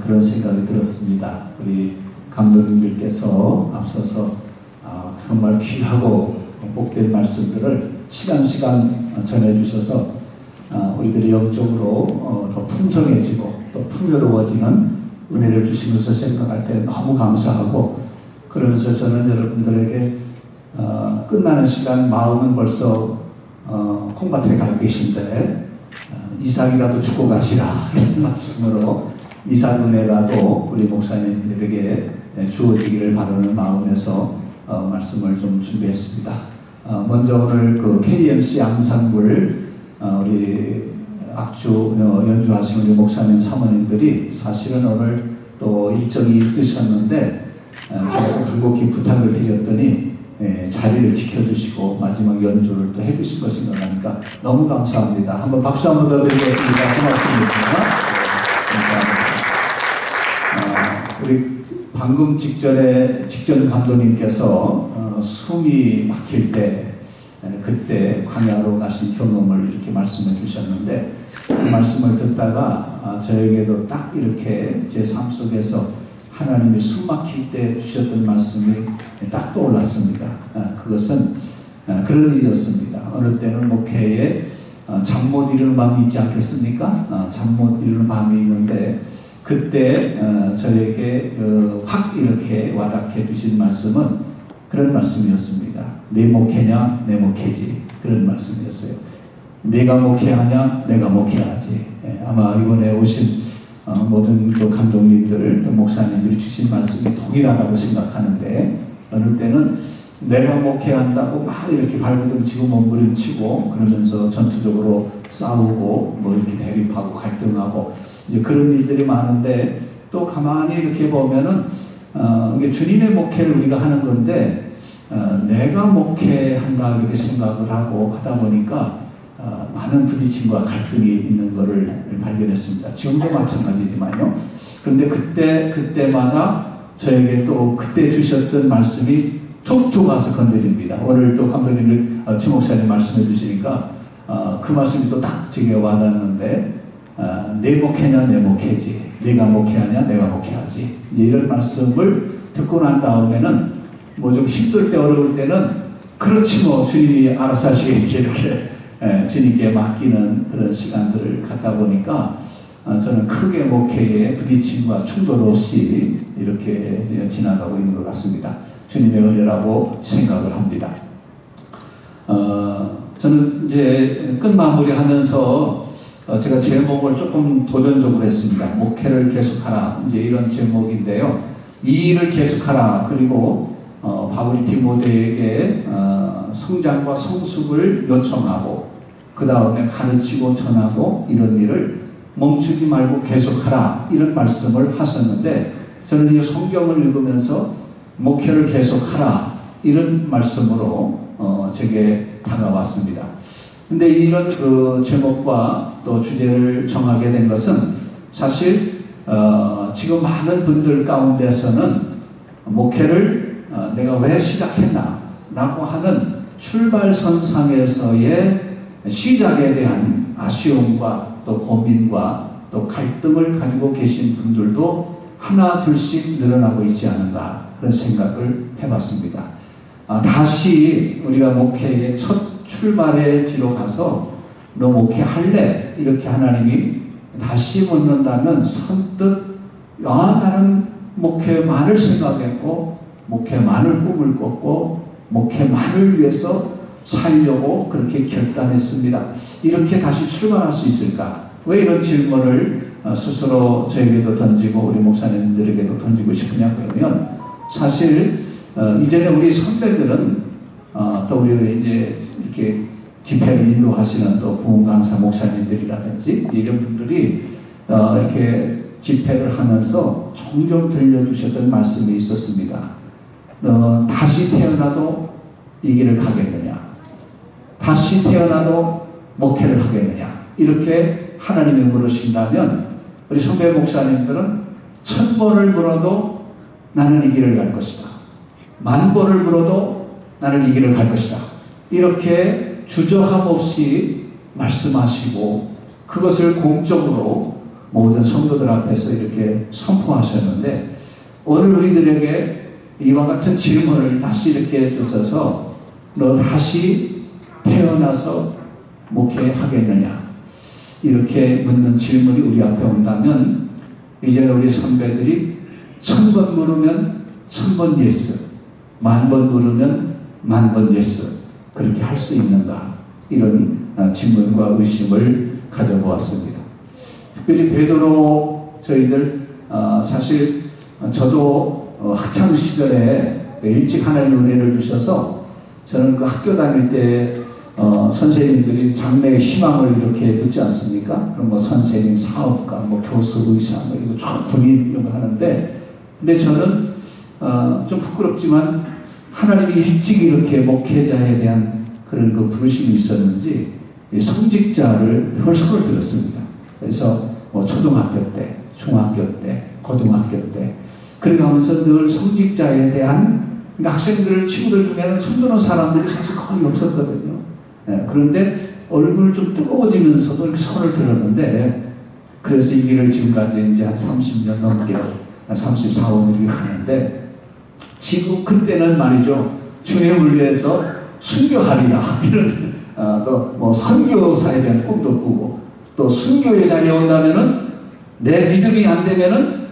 그런 생각이 들었습니다. 우리 감독님들께서 앞서서 정말 귀하고 복된 말씀들을 시간 전해주셔서 우리들이 영적으로 더 풍성해지고 또 풍요로워지는 은혜를 주신 것을 생각할 때 너무 감사하고, 그러면서 저는 여러분들에게 끝나는 시간, 마음은 벌써 콩밭에 가 계신데 이삭이라도 죽고 가시라 이런 말씀으로 이삭 은혜라도 우리 목사님들에게 주어지기를 바라는 마음에서 말씀을 좀 준비했습니다. 먼저 오늘 그 KMC 앙상블 우리 악주 연주하신 우리 목사님 사모님들이 사실은 오늘 또 일정이 있으셨는데 제가 또 간곡히 부탁을 드렸더니 자리를 지켜주시고 마지막 연주를 또 해주신 거 생각하니까 너무 감사합니다. 한번 박수 한번 더 드리겠습니다. 고맙습니다. 감사합니다. 우리 방금 직전 감독님께서 숨이 막힐 때 그때 광야로 가신 경험을 이렇게 말씀해 주셨는데, 그 말씀을 듣다가 저에게도 딱 이렇게 제 삶 속에서 하나님이 숨 막힐 때 주셨던 말씀이 딱 떠올랐습니다. 그것은 그런 일이었습니다. 어느 때는 목회에 잠 못 이루는 밤이 있지 않겠습니까? 잠 못 이루는 밤이 있는데 그때 저에게 확 이렇게 와닿게 주신 말씀은 그런 말씀이었습니다. 내 목회냐 내 목회지, 그런 말씀이었어요. 내가 목회하냐 내가 목회하지. 아마 이번에 오신 모든 또 감독님들 또 목사님들이 주신 말씀이 동일하다고 생각하는데, 어느 때는 내가 목회한다고 막 이렇게 발버둥치고 몸부림치고 그러면서 전투적으로 싸우고 뭐 이렇게 대립하고 갈등하고 이제 그런 일들이 많은데, 또 가만히 이렇게 보면은 이게 주님의 목회를 우리가 하는 건데 내가 목회한다 이렇게 생각을 하고 하다 보니까 많은 부딪힘과 갈등이 있는 것을 발견했습니다. 지금도 마찬가지지만요. 그런데 그때마다 저에게 또 그때 주셨던 말씀이 툭툭 와서 건드립니다. 오늘 또 감독님을 최 목사님 말씀해 주시니까 그 말씀이 또 딱 제게 와닿는데, 내 목회냐 내 목회지, 내가 목회하냐 내가 목회하지. 이제 이런 말씀을 듣고 난 다음에는 뭐 좀 힘들 때 어려울 때는 그렇지 뭐 주님이 알아서 하시겠지 이렇게 주님께 맡기는 그런 시간들을 갖다 보니까 저는 크게 목회에 부딪힘과 충돌 없이 이렇게 지나가고 있는 것 같습니다. 주님의 은혜라고 생각을 합니다. 저는 이제 끝마무리하면서 제가 제목을 조금 도전적으로 했습니다. 목회를 계속하라, 이제 이런 제목인데요. 이 일을 계속하라. 그리고 바울이 디모데에게 성장과 성숙을 요청하고 그 다음에 가르치고 전하고 이런 일을 멈추지 말고 계속하라, 이런 말씀을 하셨는데, 저는 이 성경을 읽으면서 목회를 계속하라 이런 말씀으로 제게 다가왔습니다. 근데 이런 그 제목과 또 주제를 정하게 된 것은 사실 지금 많은 분들 가운데서는 목회를 내가 왜 시작했나 라고 하는 출발선상에서의 시작에 대한 아쉬움과 또 고민과 또 갈등을 가지고 계신 분들도 하나 둘씩 늘어나고 있지 않은가, 그런 생각을 해봤습니다. 다시 우리가 목회의 첫 출발의 지로 가서 너 목회할래? 이렇게 하나님이 다시 묻는다면 선뜻 나는 목회만을 생각했고 목회만을 꿈을 꿨고 목회만을 위해서 살려고 그렇게 결단했습니다. 이렇게 다시 출발할 수 있을까? 왜 이런 질문을 스스로 저에게도 던지고 우리 목사님들에게도 던지고 싶으냐 그러면, 사실 이전에 우리 선배들은 또 우리 이제 이렇게 집회를 인도하시는 또 부흥 강사 목사님들이라든지 이런 분들이 이렇게 집회를 하면서 종종 들려주셨던 말씀이 있었습니다. 다시 태어나도 이 길을 가겠느냐? 다시 태어나도 목회를 하겠느냐? 이렇게 하나님이 물으신다면 우리 선배 목사님들은 1000번을 물어도 나는 이 길을 갈 것이다. 10,000번을 물어도 나는 이 길을 갈 것이다. 이렇게 주저함 없이 말씀하시고 그것을 공적으로 모든 성도들 앞에서 이렇게 선포하셨는데 오늘 우리들에게 이와 같은 질문을 다시 이렇게 해주셔서 너 다시 태어나서 목회하겠느냐 이렇게 묻는 질문이 우리 앞에 온다면 이제는 우리 선배들이 1000번 물으면 1000번 예스, 10,000번 물으면 10,000번 예스 그렇게 할 수 있는가 이런 질문과 의심을 가져보았습니다. 특별히 베드로 저희들 사실 저도 학창 시절에 일찍 하나님 은혜를 주셔서 저는 그 학교 다닐 때 선생님들이 장래의 희망을 이렇게 묻지 않습니까? 그럼 뭐 선생님, 사업가, 뭐 교수, 의사, 뭐 이거 쫙 군인 이런 거 하는데, 근데 저는 좀 부끄럽지만 하나님이 일찍 이렇게 목회자에 대한 그런 그 부르심이 있었는지 성직자를 늘 손을 들었습니다. 그래서 뭐 초등학교 때, 중학교 때, 고등학교 때 그렇게 하면서 늘 성직자에 대한 그러니까 학생들, 친구들 중에는 손드는 사람들이 사실 거의 없었거든요. 그런데 얼굴 좀 뜨거워지면서도 이렇게 손을 들었는데 그래서 이 길을 지금까지 이제 한 30년 넘게 34, 5년 이렇게 가는데 지금 그때는 말이죠. 주님을 위해서 순교하리라 이런 또 뭐 선교사에 대한 꿈도 꾸고 또 순교의 자리에 온다면은 내 믿음이 안 되면은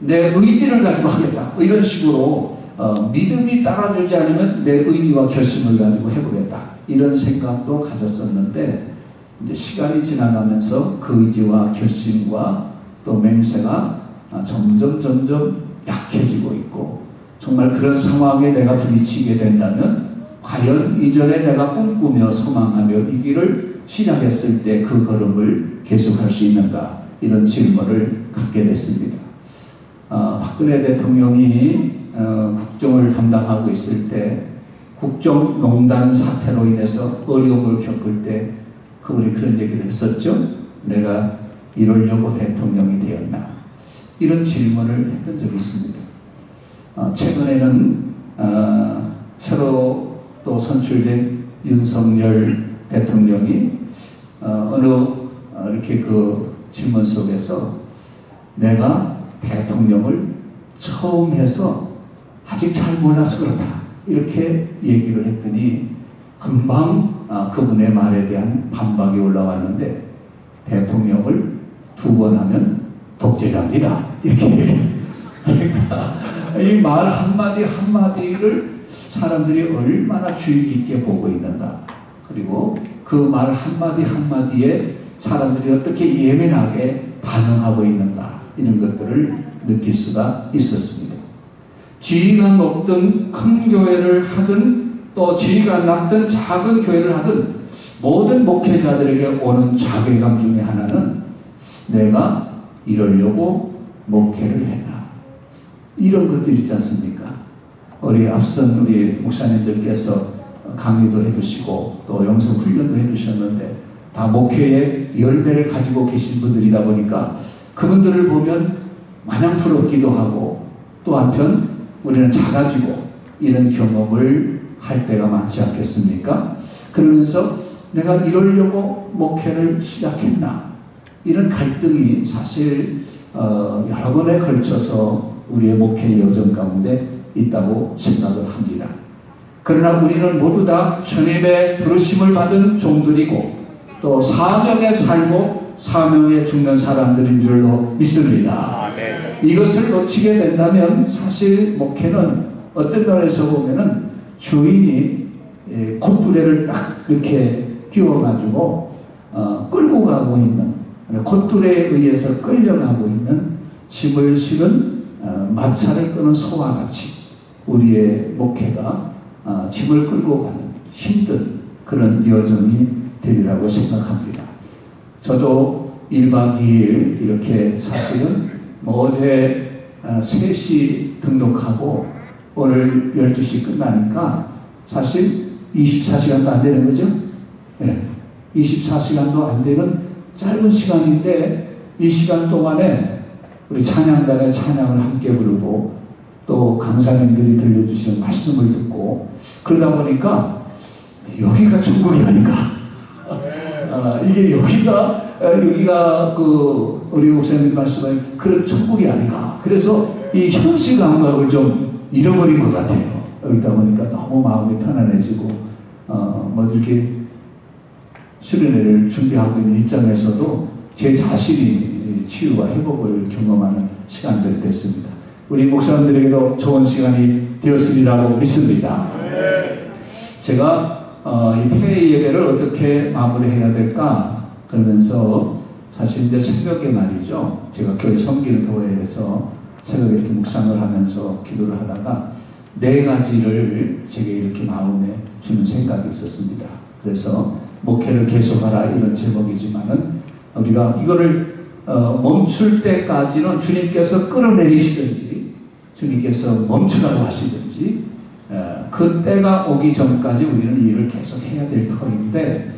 내 의지를 가지고 하겠다 이런 식으로 믿음이 따라주지 않으면 내 의지와 결심을 가지고 해보겠다 이런 생각도 가졌었는데 이제 시간이 지나가면서 그 의지와 결심과 또 맹세가 점점 약해지고 있고 정말 그런 상황에 내가 부딪히게 된다면 과연 이전에 내가 꿈꾸며 소망하며 이 길을 시작했을 때 그 걸음을 계속할 수 있는가 이런 질문을 갖게 됐습니다. 박근혜 대통령이 국정을 담당하고 있을 때 국정농단 사태로 인해서 어려움을 겪을 때 그분이 그런 얘기를 했었죠. 내가 이러려고 대통령이 되었나 이런 질문을 했던 적이 있습니다. 최근에는 새로 또 선출된 윤석열 대통령이 어느 이렇게 그 질문 속에서 내가 대통령을 처음 해서 아직 잘 몰라서 그렇다 이렇게 얘기를 했더니 금방 그분의 말에 대한 반박이 올라왔는데 대통령을 2번 하면 독재자입니다 이렇게 얘기해요. 그러니까 이 말 한마디 한마디를 사람들이 얼마나 주의 깊게 보고 있는가 그리고 그 말 한마디 한마디에 사람들이 어떻게 예민하게 반응하고 있는가 이런 것들을 느낄 수가 있었습니다. 지위가 높든 큰 교회를 하든 또 지위가 낮든 작은 교회를 하든 모든 목회자들에게 오는 자괴감 중에 하나는 내가 이러려고 목회를 했나 이런 것들이 있지 않습니까? 우리 앞선 우리 목사님들께서 강의도 해주시고 또 영성 훈련도 해주셨는데 다 목회의 열매를 가지고 계신 분들이다 보니까 그분들을 보면 마냥 부럽기도 하고 또 한편 우리는 작아지고 이런 경험을 할 때가 많지 않겠습니까? 그러면서 내가 이러려고 목회를 시작했나 이런 갈등이 사실 여러 번에 걸쳐서 우리의 목회 여정 가운데 있다고 생각을 합니다. 그러나 우리는 모두 다 주님의 부르심을 받은 종들이고 또 사명에 살고 사명에 죽는 사람들인 줄로 믿습니다. 이것을 놓치게 된다면 사실 목회는 어떤 면에서 보면은 주인이 콧두레를 딱 이렇게 끼워가지고 끌고 가고 있는 콧두레에 의해서 끌려가고 있는 짐을 실은 마차를 끄는 소와 같이 우리의 목회가 짐을 끌고 가는 힘든 그런 여정이 되리라고 생각합니다. 저도 1박 2일 이렇게 사실은 어제 3시 등록하고 오늘 12시 끝나니까 사실 24시간도 안 되는 거죠? 네. 24시간도 안 되는 짧은 시간인데 이 시간 동안에 우리 찬양단의 찬양을 함께 부르고 또 강사님들이 들려주시는 말씀을 듣고 그러다 보니까 여기가 천국이 아닌가 이게 여기가 우리 목사님 말씀하신 그런 천국이 아닌가. 그래서 이 현실 감각을 좀 잃어버린 것 같아요. 여기다 보니까 너무 마음이 편안해지고, 뭐 이렇게 수련회를 준비하고 있는 입장에서도 제 자신이 치유와 회복을 경험하는 시간들이 됐습니다. 우리 목사님들에게도 좋은 시간이 되었으리라고 믿습니다. 제가 이 폐회 예배를 어떻게 마무리해야 될까 그러면서 사실 이제 새벽에 말이죠. 제가 교회 섬기는 교회에서 새벽에 이렇게 묵상을 하면서 기도를 하다가 4가지를 제게 이렇게 마음에 주는 생각이 있었습니다. 그래서 목회를 계속하라 이런 제목이지만은 우리가 이거를 멈출 때까지는 주님께서 끌어내리시든지 주님께서 멈추라고 하시든지 그 때가 오기 전까지 우리는 이 일을 계속 해야 될 터인데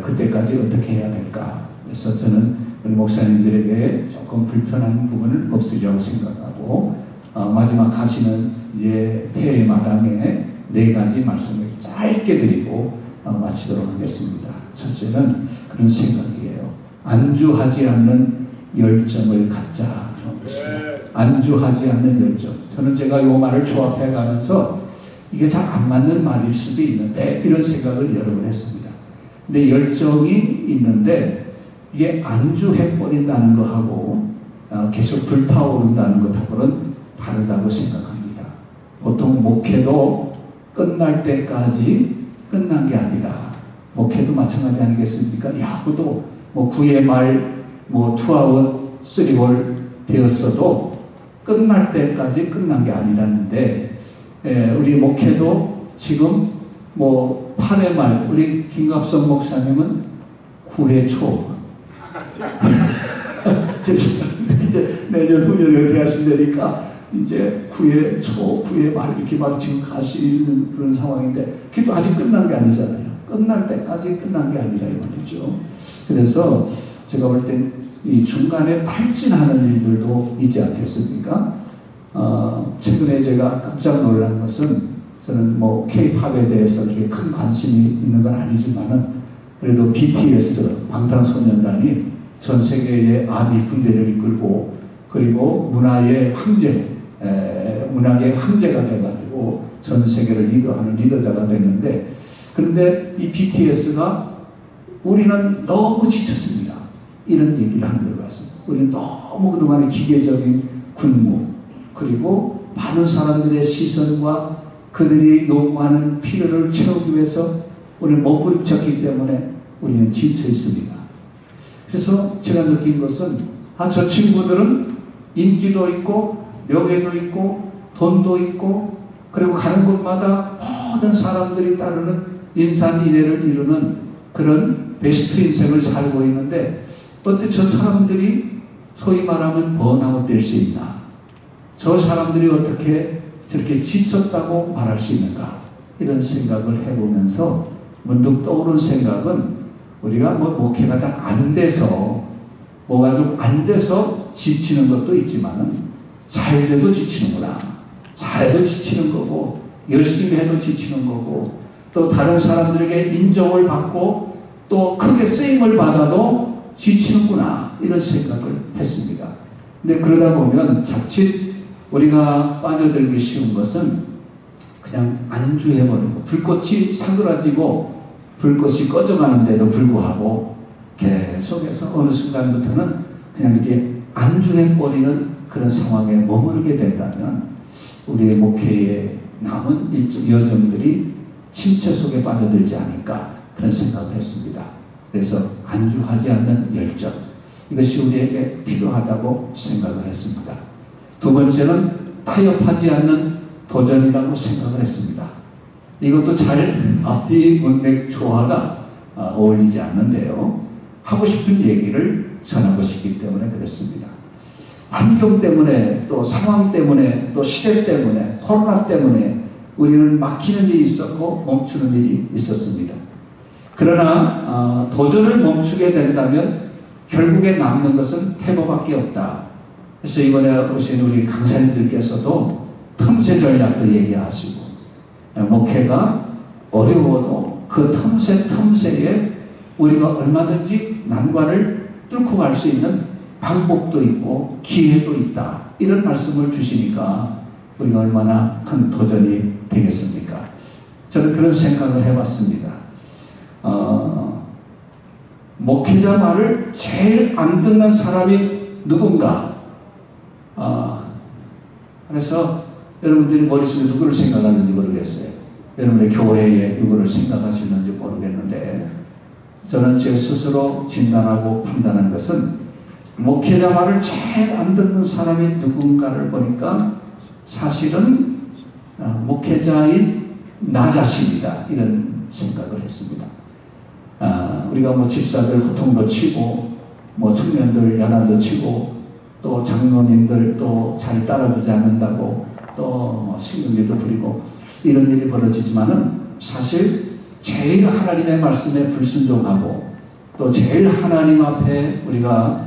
그때까지 어떻게 해야 될까. 그래서 저는 우리 목사님들에게 조금 불편한 부분은 없으리라고 생각하고 마지막 하시는 이제 폐회 마당에 4가지 말씀을 짧게 드리고 마치도록 하겠습니다. 첫째는 그런 생각이에요. 안주하지 않는 열정을 갖자 그런 것입니다. 안주하지 않는 열정. 저는 제가 이 말을 조합해 가면서 이게 잘 안 맞는 말일 수도 있는데 이런 생각을 여러 번 했습니다. 근데 열정이 있는데 이게 안주해버린다는 것하고 계속 불타오른다는 것하고는 다르다고 생각합니다. 보통 목회도 끝날 때까지 끝난 게 아니라 목회도 마찬가지 아니겠습니까? 야구도 뭐 9회 말 뭐 2아웃 3볼 되었어도 끝날 때까지 끝난 게 아니라는데 우리 목회도 지금 뭐 8회 말 우리 김갑성 목사님은 9회 초 이제 내년 후년에 대하신다니까 이제 9회 초, 9회 말 이렇게 막 지금 가시는 그런 상황인데 그래도 아직 끝난 게 아니잖아요. 끝날 때까지 끝난 게 아니라 이 말이죠. 그래서 제가 볼 땐 이 중간에 탈진하는 일들도 있지 않겠습니까? 최근에 제가 깜짝 놀란 것은 저는 뭐 K-팝에 대해서 이렇게 큰 관심이 있는 건 아니지만은 그래도 BTS 방탄소년단이 전 세계의 아미 군대를 이끌고 그리고 문화의 황제, 문학의 황제가 돼가지고 전 세계를 리더하는 리더자가 됐는데 그런데 이 BTS가 우리는 너무 지쳤습니다. 이런 얘기를 하는 것 같습니다. 우리는 너무 그동안의 기계적인 군무 그리고 많은 사람들의 시선과 그들이 요구하는 필요를 채우기 위해서 우리는 몸부림쳤기 때문에 우리는 지쳐 있습니다. 그래서 제가 느낀 것은 저 친구들은 인기도 있고 명예도 있고 돈도 있고 그리고 가는 곳마다 모든 사람들이 따르는 인산인해를 이루는 그런 베스트 인생을 살고 있는데 어때 저 사람들이 소위 말하면 번아웃 될 수 있나? 저 사람들이 어떻게 저렇게 지쳤다고 말할 수 있는가? 이런 생각을 해보면서 문득 떠오른 생각은 우리가 뭐 목회가 잘 안 돼서 뭐가 좀 안 돼서 지치는 것도 있지만은 잘 돼도 지치는구나. 잘해도 지치는 거고 열심히 해도 지치는 거고 또 다른 사람들에게 인정을 받고 또 크게 쓰임을 받아도 지치는구나 이런 생각을 했습니다. 근데 그러다 보면 자칫 우리가 빠져들기 쉬운 것은 그냥 안주해버리고 불꽃이 사그라지고 불꽃이 꺼져가는데도 불구하고 계속해서 어느 순간부터는 그냥 이렇게 안주해버리는 그런 상황에 머무르게 된다면 우리의 목회에 남은 여정들이 침체 속에 빠져들지 않을까 그런 생각을 했습니다. 그래서 안주하지 않는 열정 이것이 우리에게 필요하다고 생각을 했습니다. 두 번째는 타협하지 않는 도전이라고 생각을 했습니다. 이것도 잘 앞뒤 문맥 조화가 어울리지 않는데요. 하고 싶은 얘기를 전하고 싶기 때문에 그랬습니다. 환경 때문에 또 상황 때문에 또 시대 때문에 코로나 때문에 우리는 막히는 일이 있었고 멈추는 일이 있었습니다. 그러나 도전을 멈추게 된다면 결국에 남는 것은 퇴보밖에 없다. 그래서 이번에 오신 우리 강사님들께서도 틈새 전략도 얘기하시고 목회가 어려워도 그 틈새에 우리가 얼마든지 난관을 뚫고 갈 수 있는 방법도 있고 기회도 있다. 이런 말씀을 주시니까 우리가 얼마나 큰 도전이 되겠습니까? 저는 그런 생각을 해봤습니다. 목회자 말을 제일 안 듣는 사람이 누군가? 그래서 여러분들이 머릿속에 누구를 생각하는지 모르겠어요. 여러분의 교회에 누구를 생각하시는지 모르겠는데, 저는 제 스스로 진단하고 판단한 것은 목회자 말을 제일 안 듣는 사람이 누군가를 보니까 사실은 목회자인 나 자신이다, 이런 생각을 했습니다. 우리가 뭐 집사들 호통도 치고, 뭐 청년들 연합도 치고, 또 장로님들 또 잘 따라주지 않는다고 또 신경질도 부리고 이런 일이 벌어지지만은, 사실 제일 하나님의 말씀에 불순종하고 또 제일 하나님 앞에 우리가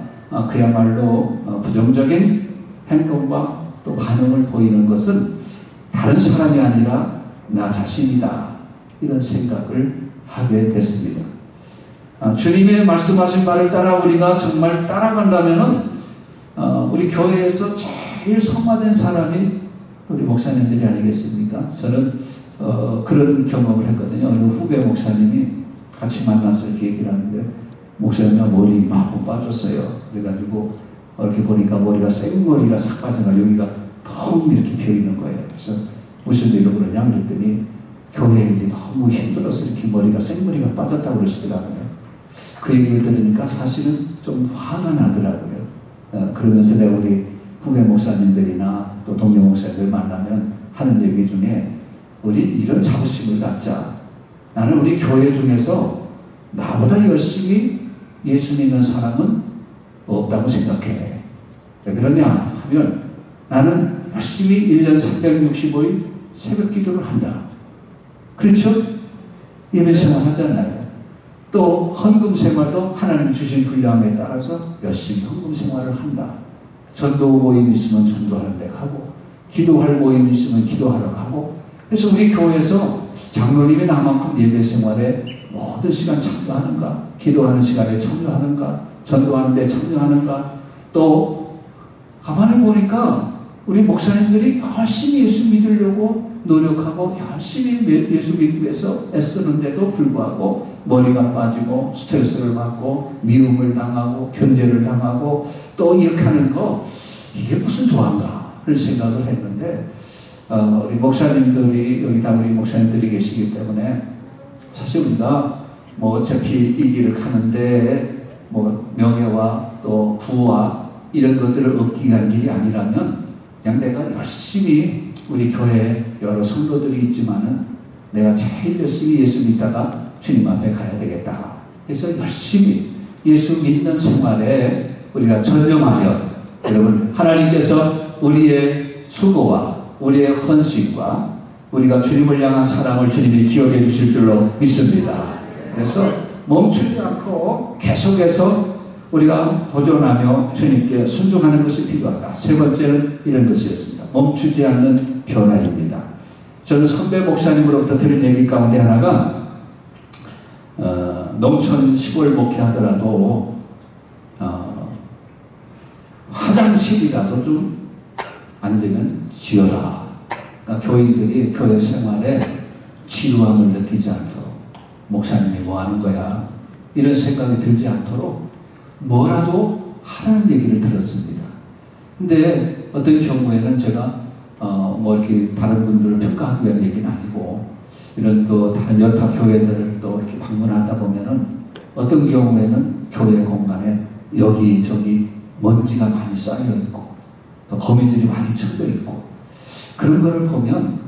그야말로 부정적인 행동과 또 반응을 보이는 것은 다른 사람이 아니라 나 자신이다, 이런 생각을 하게 됐습니다. 주님의 말씀하신 바를 따라 우리가 정말 따라간다면은 우리 교회에서 제일 성화된 사람이 우리 목사님들이 아니겠습니까? 저는 그런 경험을 했거든요. 어느 후배 목사님이 같이 만나서 이렇게 얘기를 하는데, 목사님 나 머리 막 빠졌어요. 그래가지고 이렇게 보니까 머리가 생머리가 싹 빠져가 여기가 텅 이렇게 비어 있는 거예요. 그래서 무슨 일로 그러냐 그랬더니 교회 일이 너무 힘들어서 이렇게 머리가 생머리가 빠졌다고 그러시더라고요. 그 얘기를 들으니까 사실은 좀 화가 나더라고요. 그러면서 내가 우리 후배 목사님들이나 또 동료 목사님들 만나면 하는 얘기 중에, 우리 이런 자부심을 갖자. 나는 우리 교회 중에서 나보다 열심히 예수 믿는 사람은 없다고 생각해. 왜 그러냐 하면, 나는 열심히 1년 365일 새벽 기도를 한다. 그렇죠? 예배 생활 하잖아요. 또 헌금 생활도 하나님 주신 분량에 따라서 열심히 헌금 생활을 한다. 전도 모임 있으면 전도하는 데 가고, 기도할 모임 있으면 기도하러 가고. 그래서 우리 교회에서 장로님이 나만큼 예배 생활에 모든 시간 참여하는가? 기도하는 시간에 참여하는가? 전도하는 데 참여하는가? 또 가만히 보니까 우리 목사님들이 열심히 예수 믿으려고 노력하고 열심히 예수 믿기 위해서 애쓰는데도 불구하고 머리가 빠지고 스트레스를 받고 미움을 당하고 견제를 당하고 또 이렇게 하는 거, 이게 무슨 조화인가를 생각을 했는데, 우리 목사님들이 여기 다 우리 목사님들이 계시기 때문에, 사실 우리가 뭐 어차피 이 길을 가는데 뭐 명예와 또 부와 이런 것들을 얻기 위한 길이 아니라면, 그냥 내가 열심히 우리 교회에 여러 성도들이 있지만은 내가 제일 열심히 예수 믿다가 주님 앞에 가야 되겠다. 그래서 열심히 예수 믿는 생활에 우리가 전념하면, 여러분 하나님께서 우리의 수고와 우리의 헌신과 우리가 주님을 향한 사랑을 주님이 기억해 주실 줄로 믿습니다. 그래서 멈추지 않고 계속해서 우리가 도전하며 주님께 순종하는 것이 필요하다. 세 번째는 이런 것이었습니다. 멈추지 않는 변화입니다. 저는 선배 목사님으로부터 들은 얘기 가운데 하나가, 농촌 시골 목회하더라도 화장실이라도 좀 안 되면 지어라. 그러니까 교인들이 교회 생활에 지루함을 느끼지 않도록, 목사님이 뭐 하는 거야 이런 생각이 들지 않도록 뭐라도 하라는 얘기를 들었습니다. 근데 어떤 경우에는 제가 뭐 이렇게 다른 분들을 평가하기 위한 얘기는 아니고, 이런 그 다른 여타 교회들을 또 이렇게 방문하다 보면은 어떤 경우에는 교회 공간에 여기저기 먼지가 많이 쌓여 있고 또 거미줄이 많이 쳐져 있고, 그런 거를 보면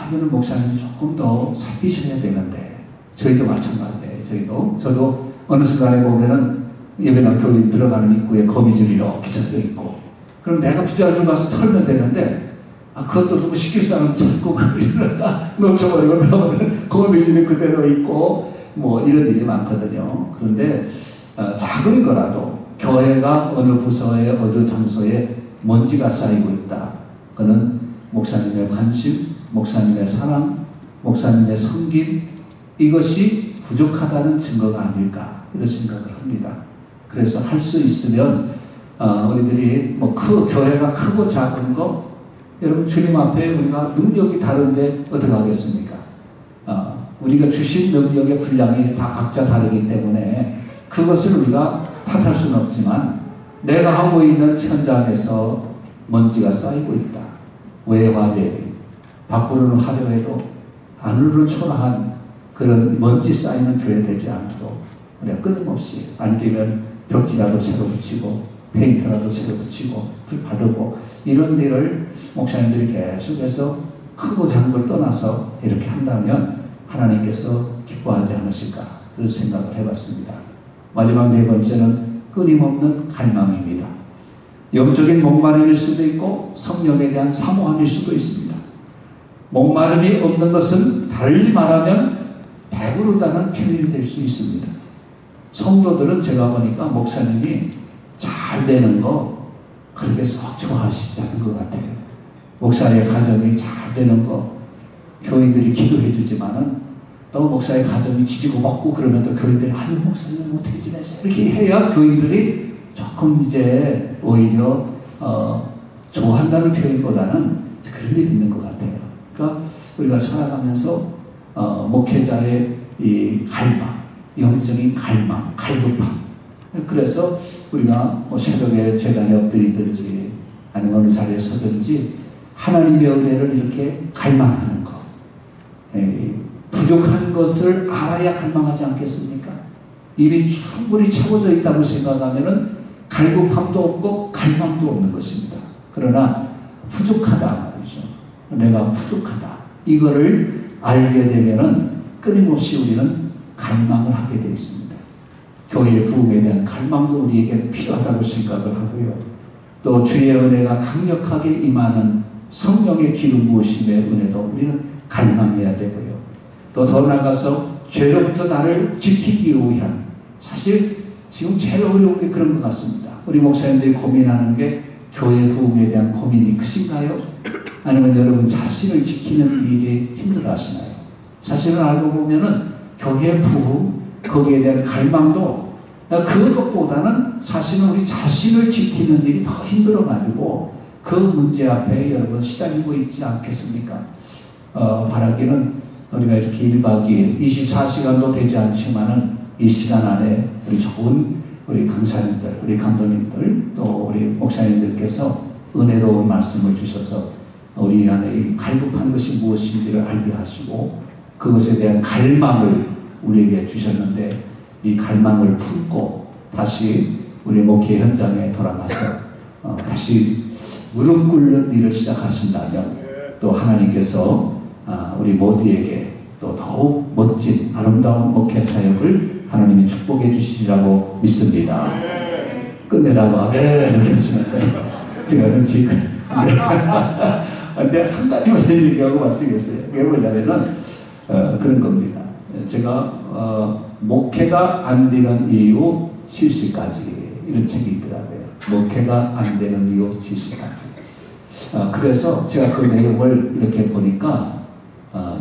이거는 목사님이 조금 더 살피셔야 되는데, 저희도 마찬가지예요. 저도 어느 순간에 보면은 예배당 교회 들어가는 입구에 거미줄이 이렇게 쳐져 있고, 그럼 내가 빗자루 가서 털면 되는데, 그것도 누구 시킬 사람 찾고 이러다가 놓쳐버리고 그러면 거미줄이 그대로 있고 뭐 이런 일이 많거든요. 그런데 작은 거라도 교회가 어느 부서에 어느 장소에 먼지가 쌓이고 있다. 그는 목사님의 관심, 목사님의 사랑, 목사님의 섬김, 이것이 부족하다는 증거가 아닐까. 이런 생각을 합니다. 그래서 할 수 있으면 우리들이 뭐 교회가 크고 작은 거 여러분 주님 앞에 우리가 능력이 다른데 어떻게 하겠습니까? 우리가 주신 능력의 분량이 다 각자 다르기 때문에 그것을 우리가 탓할 수는 없지만 내가 하고 있는 현장에서 먼지가 쌓이고 있다. 외화되니 밖으로는 화려해도 안으로는 초라한 그런 먼지 쌓이는 교회 되지 않도록 우리가 끊임없이 안 되면 벽지라도 새로 붙이고 페인트라도 새로 붙이고 불 바르고 이런 일을 목사님들이 계속해서 크고 작은 걸 떠나서 이렇게 한다면 하나님께서 기뻐하지 않으실까 그런 생각을 해봤습니다. 마지막 네 번째는 끊임없는 갈망입니다. 영적인 목마름일 수도 있고 성령에 대한 사모함일 수도 있습니다. 목마름이 없는 것은 달리 말하면 배부르다는 표현이 될 수 있습니다. 성도들은 제가 보니까 목사님이 잘 되는 거 그렇게 썩 좋아하시지 않은 것 같아요. 목사의 가정이 잘 되는 거 교인들이 기도해 주지만은 또 목사의 가정이 지지고 먹고 그러면 또 교인들이 아유 목사님 어떻게 지내세요? 이렇게 해야 교인들이 조금 이제 오히려 좋아한다는 표현보다는 그런 일이 있는 것 같아요. 그러니까 우리가 살아가면서 목회자의 이 갈망, 영적인 갈망, 갈급함. 그래서 우리가 뭐 새벽에 재단에 엎드리든지 아니면 어느 자리에 서든지 하나님의 은혜를 이렇게 갈망하는 것. 부족한 것을 알아야 갈망하지 않겠습니까? 이미 충분히 채워져 있다고 생각하면은 갈급함도 없고 갈망도 없는 것입니다. 그러나 부족하다 말이죠. 내가 부족하다. 이거를 알게 되면은 끊임없이 우리는 갈망을 하게 되어 있습니다. 교회의 부흥에 대한 갈망도 우리에게 필요하다고 생각을 하고요. 또 주의 은혜가 강력하게 임하는 성령의 기름 부으심의 은혜도 우리는 갈망해야 되고요. 또 더 나아가서 죄로부터 나를 지키기 위한 사실 지금 제일 어려운 게 그런 것 같습니다. 우리 목사님들이 고민하는 게 교회 부흥에 대한 고민이 크신가요? 아니면 여러분 자신을 지키는 일이 힘들어 하시나요? 사실은 알고 보면은 교회 부흥 거기에 대한 갈망도 그것보다는 사실은 우리 자신을 지키는 일이 더 힘들어가지고 그 문제 앞에 여러분 시달리고 있지 않겠습니까? 바라기는 우리가 이렇게 1박 2일 24시간도 되지 않지만은 이 시간 안에 우리 좋은 우리 강사님들, 우리 감독님들 또 우리 목사님들께서 은혜로운 말씀을 주셔서 우리 안에 이 갈급한 것이 무엇인지를 알게 하시고 그것에 대한 갈망을 우리에게 주셨는데 이 갈망을 품고 다시 우리 목회 현장에 돌아가서 다시 무릎 꿇는 일을 시작하신다면 또 하나님께서 우리 모두에게 또 더욱 멋진 아름다운 목회 사역을 하나님이 축복해 주시리라고 믿습니다. 끝내라고 아멘 하시는데 제가 지금 근데 한 가지만 얘기하고 마치겠어요. 그게 뭐냐면은 그런 겁니다. 제가 목회가 안 되는 이유 70가지 이런 책이 있더라고요. 목회가 안 되는 이유 70가지. 그래서 제가 그 내용을 이렇게 보니까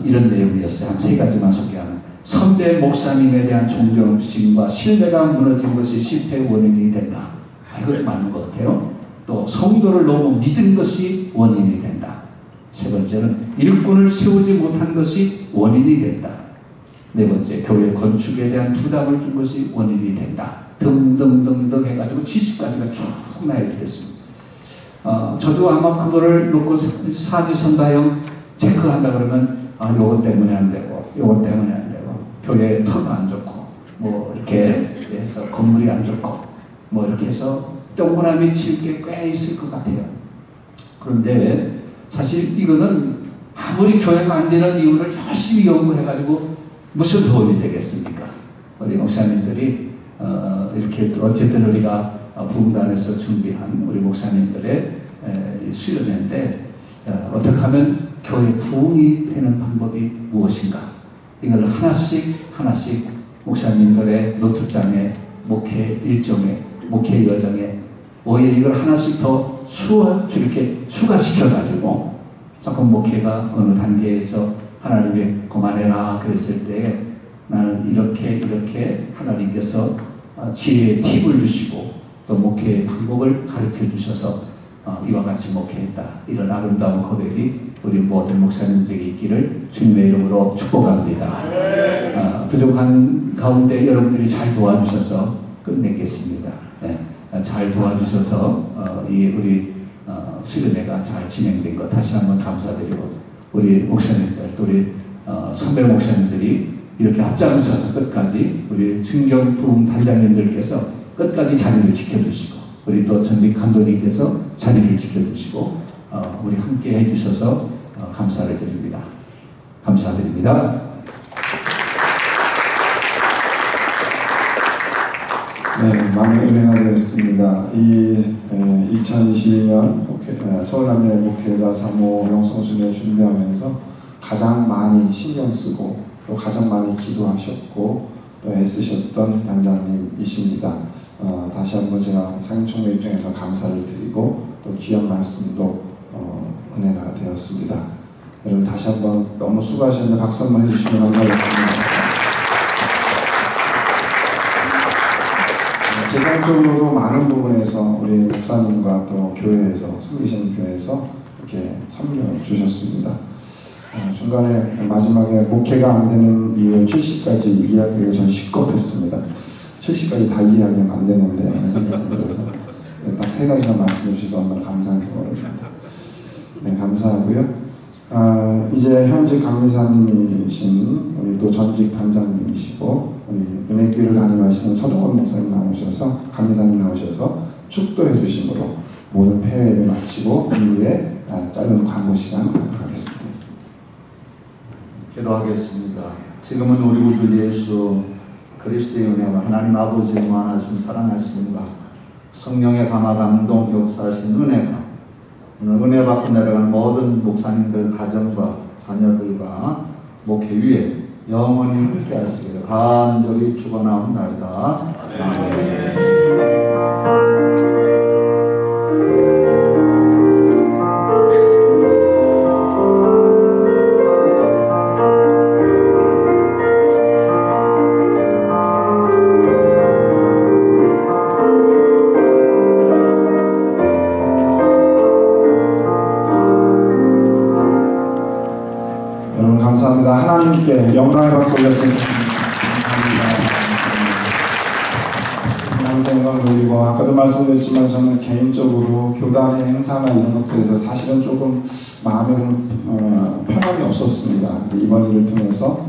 이런 내용이었어요. 한 3가지만 소개하는. 선대 목사님에 대한 존경심과 신뢰가 무너진 것이 실패의 원인이 된다. 이것도 맞는 것 같아요. 또 성도를 너무 믿은 것이 원인이 된다. 세 번째는 일꾼을 세우지 못한 것이 원인이 된다. 네 번째, 교회 건축에 대한 부담을 준 것이 원인이 된다. 등등등등 해가지고 70가지가 쭉 나열됐습니다. 저도 아마 그거를 놓고 사지선다형 체크한다 그러면 요것 때문에 안 되고 요것 때문에 안 되고 교회 터도 안 좋고 뭐 이렇게 해서 건물이 안 좋고 뭐 이렇게 해서 동그라미 칠 게 꽤 있을 것 같아요. 그런데 사실 이거는 아무리 교회가 안 되는 이유를 열심히 연구해가지고 무슨 도움이 되겠습니까? 우리 목사님들이 이렇게 어쨌든 우리가 부흥단에서 준비한 우리 목사님들의 수련회인데 어떻게 하면 교회 부흥이 되는 방법이 무엇인가? 이걸 하나씩 목사님들의 노트장에 목회 일정에 목회 여정에 오히려 이걸 하나씩 더 이렇게 추가시켜가지고 조금 목회가 어느 단계에서 하나님의 그만해라 그랬을 때 나는 이렇게 하나님께서 지혜의 팁을 주시고 또 목회의 방법을 가르쳐 주셔서 이와 같이 목회했다. 이런 아름다운 고백이 우리 모든 목사님들에게 있기를 주님의 이름으로 축복합니다. 부족한 가운데 여러분들이 잘 도와주셔서 끝내겠습니다. 잘 도와주셔서 우리 수련회가 잘 진행된 것 다시 한번 감사드리고, 우리 목사님들 또 우리 선배 목사님들이 이렇게 앞장서서 끝까지 우리 승경 부흥 단장님들께서 끝까지 자리를 지켜주시고, 우리 또 전직 감독님께서 자리를 지켜주시고 우리 함께 해주셔서 감사를 드립니다. 감사드립니다. 네, 많은 은혜가 되었습니다. 2022년 서울남녀 목회자 사모 영성순회 준비하면서 가장 많이 신경 쓰고 또 가장 많이 기도하셨고 또 애쓰셨던 단장님이십니다. 다시 한번 제가 상임총회 입장에서 감사를 드리고 또 귀한 말씀도 은혜가 되었습니다. 여러분 다시 한번 너무 수고하셨는데 박수 한번 해주시면 감사하겠습니다. 재정적으로도 많은 부분에서 우리 목사님과 또 교회에서 섬기시는 교회에서 이렇게 섬겨주셨습니다. 중간에 마지막에 목회가 안 되는 이후에 70까지 이야기를 전 시겁했습니다. 70까지 다 이야기하면 안 되는데 생각이 들어서 딱 3가지만 말씀해 주셔서 얼마나 감사한지 모릅니다. 네, 감사하고요. 이제 현직 강리사님이신 우리 또 전직 단장님이시고 우리 은혜교회를 담임하시는 서동원 목사님 나오셔서 강리사님 나오셔서 축도해 주심으로 모든 폐회를 마치고 이후에 짧은 광고 시간 갖도록 하겠습니다. 기도하겠습니다. 지금은 우리 구주 예수 그리스도의 은혜와 하나님 아버지의 무한하신 사랑하심과 성령의 감화 감동 역사하신 은혜가 오늘 은혜 받고 내려가는 모든 목사님들 가정과 자녀들과 목회 위에 영원히 함께 하시기를 간절히 축원하옵나이다. 아멘. 감사합니다. 하나님께 영광의 박수 올렸습니다. 하나님께 영광을 올리고, 아까도 말씀드렸지만 저는 개인적으로 교단의 행사나 이런 것들에 대해서 사실은 조금 마음에 편함이 없었습니다. 이번 일을 통해서